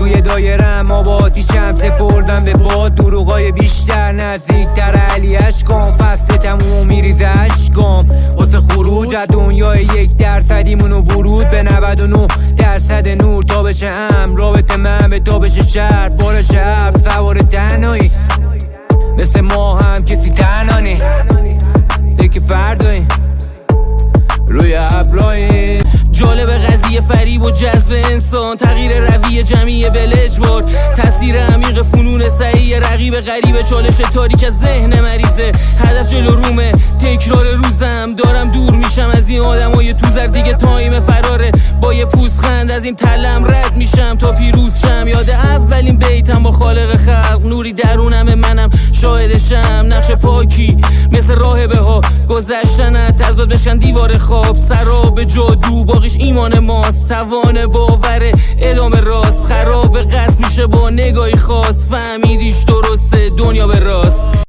توی دایرم آباتیشم سپردم به باد دروغای بیشتر نزدیکتر علی اشکام فصل تموم میریزه اشکام واسه خروج از دنیای 1% ورود به 99% نور تا بشه رابطه من به تا بشه شهر بار شب سوار تنهایی مثل ما هم کسی تنها نی تکی فردایی روی ابرایی جالب قضیه فریب و جذب انسان تغییر رویه جمعی بلجبار تاثیر عمیق فنون صحیح رقیب غریب چالش تاریک از ذهن مریضه هدف جلو رومه تکرار روزم دارم دور میشم از این آدمای تو زر دیگه تایم فراره با یه پوزخند از این تلم رد میشم تا پیروز شم یاد اولین بیتم با خالق خلق نوری درونم منم شاهدشم نقش پاکی مثل راهبه ها گذشتن تضاد بشکن دیوار خواب سراب جادو باقیش ایمان ماست توان باور ادامه راست خراب قصد میشه با نگاهی خاص فهمیدیش درسته دنیا به راست